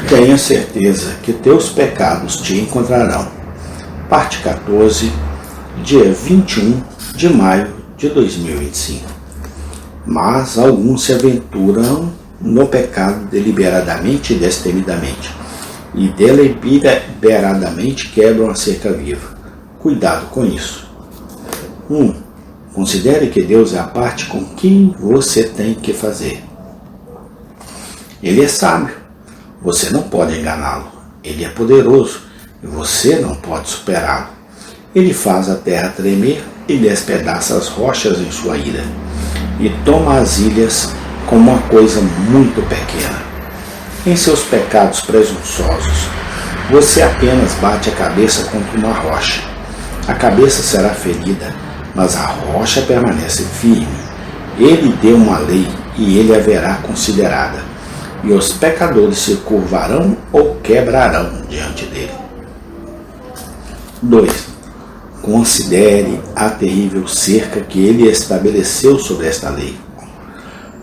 Tenha certeza que teus pecados te encontrarão. Parte 14, dia 21 de maio de 2025. Mas alguns se aventuram no pecado deliberadamente e destemidamente, e deliberadamente quebram a cerca viva. Cuidado com isso. 1. Considere que Deus é a parte com quem você tem que fazer. Ele é sábio. Você não pode enganá-lo. Ele é poderoso e você não pode superá-lo. Ele faz a terra tremer e despedaça as rochas em sua ira, e toma as ilhas como uma coisa muito pequena. Em seus pecados presunçosos, você apenas bate a cabeça contra uma rocha. A cabeça será ferida, mas a rocha permanece firme. Ele deu uma lei e ele haverá considerada, e os pecadores se curvarão ou quebrarão diante dele. 2. Considere a terrível cerca que ele estabeleceu sobre esta lei.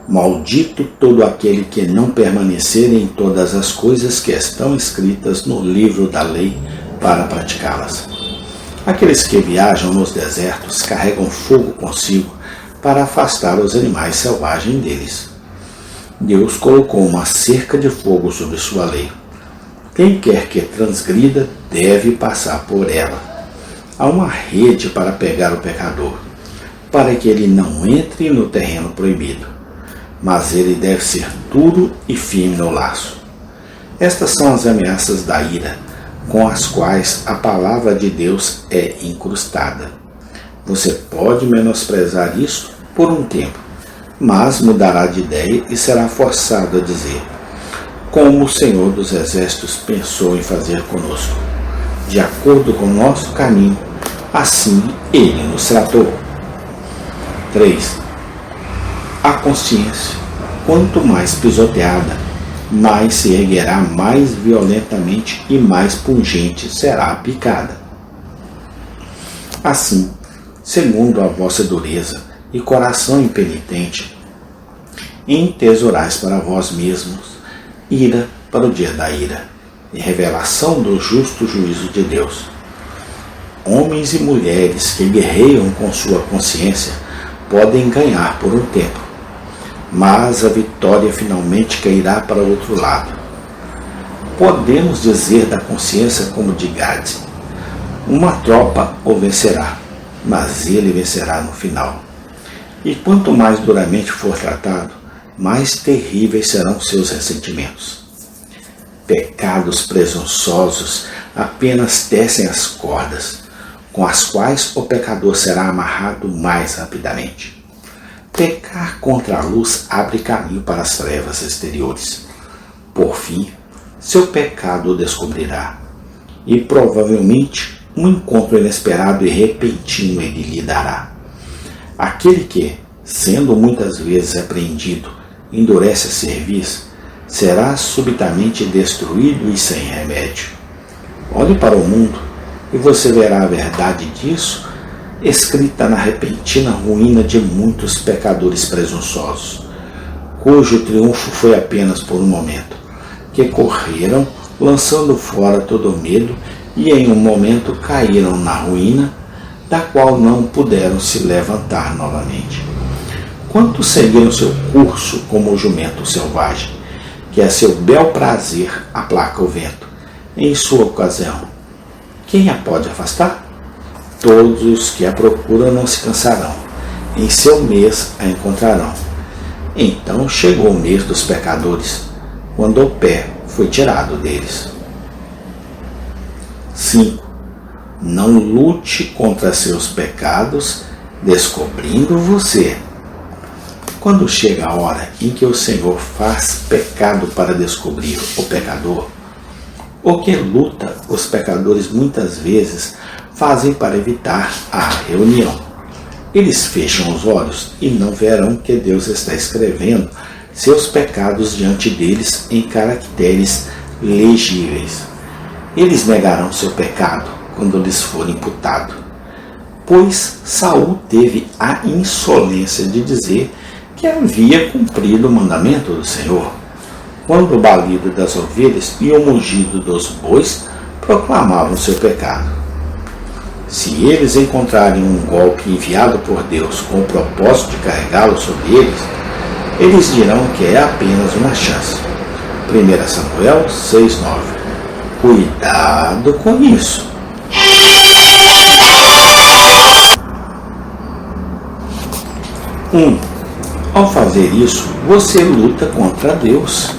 Maldito todo aquele que não permanecer em todas as coisas que estão escritas no livro da lei para praticá-las. Aqueles que viajam nos desertos carregam fogo consigo para afastar os animais selvagens deles. Deus colocou uma cerca de fogo sobre sua lei. Quem quer que transgrida deve passar por ela. Há uma rede para pegar o pecador, para que ele não entre no terreno proibido, mas ele deve ser duro e firme no laço. Estas são as ameaças da ira, com as quais a palavra de Deus é incrustada. Você pode menosprezar isso por um tempo, mas mudará de ideia e será forçado a dizer: como o Senhor dos Exércitos pensou em fazer conosco, de acordo com o nosso caminho, assim ele nos tratou. 3. A consciência, quanto mais pisoteada, mais se erguerá, mais violentamente e mais pungente será a picada. Assim, segundo a vossa dureza e coração impenitente, entesourais para vós mesmos ira para o dia da ira e revelação do justo juízo de Deus. Homens e mulheres que guerreiam com sua consciência podem ganhar por um tempo, mas a vitória finalmente cairá para o outro lado. Podemos dizer da consciência como de Gade: uma tropa o vencerá, mas ele vencerá no final. E quanto mais duramente for tratado, mais terríveis serão seus ressentimentos. Pecados presunçosos apenas tecem as cordas, com as quais o pecador será amarrado mais rapidamente. Pecar contra a luz abre caminho para as trevas exteriores. Por fim, seu pecado o descobrirá, e provavelmente um encontro inesperado e repentino ele lhe dará. Aquele que, sendo muitas vezes apreendido, endurece a cerviz, será subitamente destruído e sem remédio. Olhe para o mundo e você verá a verdade disso escrita na repentina ruína de muitos pecadores presunçosos, cujo triunfo foi apenas por um momento, que correram lançando fora todo o medo e em um momento caíram na ruína, da qual não puderam se levantar novamente. Quantos seguiram seu curso como o jumento selvagem, que a seu bel prazer aplaca o vento, em sua ocasião? Quem a pode afastar? Todos os que a procuram não se cansarão, em seu mês a encontrarão. Então chegou o mês dos pecadores, quando o pé foi tirado deles. 5. Não lute contra seus pecados, descobrindo você. Quando chega a hora em que o Senhor faz pecado para descobrir o pecador, o que luta os pecadores muitas vezes fazem para evitar a reunião. Eles fecham os olhos e não verão que Deus está escrevendo seus pecados diante deles em caracteres legíveis. Eles negarão seu pecado quando lhes for imputado, pois Saul teve a insolência de dizer que havia cumprido o mandamento do Senhor. quando o balido das ovelhas e o mugido dos bois proclamavam seu pecado. Se eles encontrarem um golpe enviado por Deus com o propósito de carregá-lo sobre eles dirão que é apenas uma chance. 1 Samuel 6,9. Cuidado com isso. 1. Ao fazer isso, você luta contra Deus.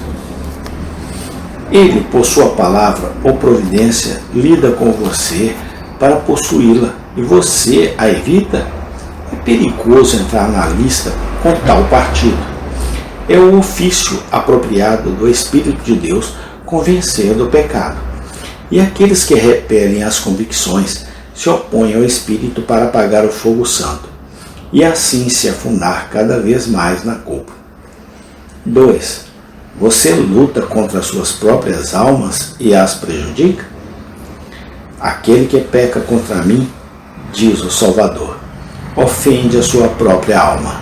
Ele, por sua palavra ou providência, lida com você para possuí-la e você a evita. É perigoso entrar na lista com tal partido. É o ofício apropriado do Espírito de Deus convencer do pecado. E aqueles que repelem as convicções se opõem ao Espírito para apagar o fogo santo e assim se afundar cada vez mais na culpa. 2. Você luta contra suas próprias almas e as prejudica? Aquele que peca contra mim, diz o Salvador, ofende a sua própria alma.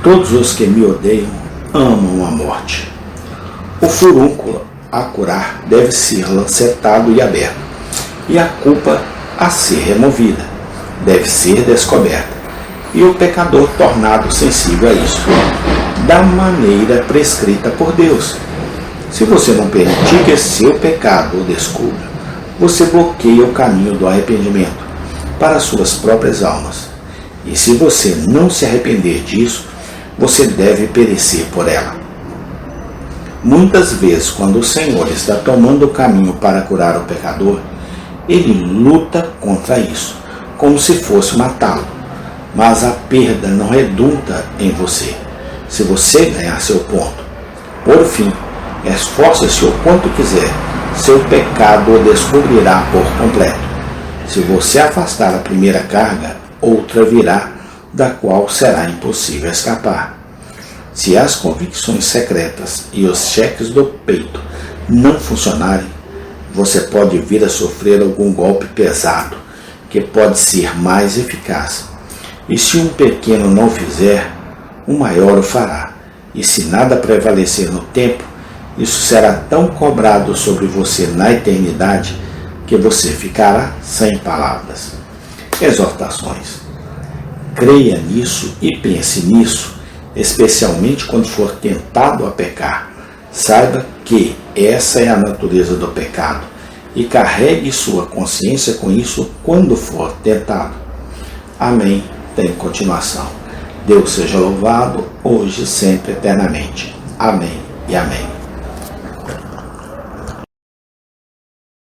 Todos os que me odeiam amam a morte. O furúnculo a curar deve ser lancetado e aberto, e a culpa a ser removida deve ser descoberta, e o pecador tornado sensível a isso, da maneira prescrita por Deus. Se você não permitir que seu pecado o descubra, você bloqueia o caminho do arrependimento para suas próprias almas. E se você não se arrepender disso, você deve perecer por ela. Muitas vezes, quando o Senhor está tomando o caminho para curar o pecador, ele luta contra isso, como se fosse matá-lo. Mas a perda não redunda em você, se você ganhar seu ponto. Por fim, esforce-se o quanto quiser, seu pecado o descobrirá por completo. Se você afastar a primeira carga, outra virá, da qual será impossível escapar. Se as convicções secretas e os cheques do peito não funcionarem, você pode vir a sofrer algum golpe pesado, que pode ser mais eficaz. E se um pequeno não fizer, o maior o fará. E se nada prevalecer no tempo, isso será tão cobrado sobre você na eternidade que você ficará sem palavras. Exortações. Creia nisso e pense nisso, especialmente quando for tentado a pecar. Saiba que essa é a natureza do pecado e carregue sua consciência com isso quando for tentado. Amém. Tem continuação. Deus seja louvado, hoje e sempre, eternamente. Amém e amém.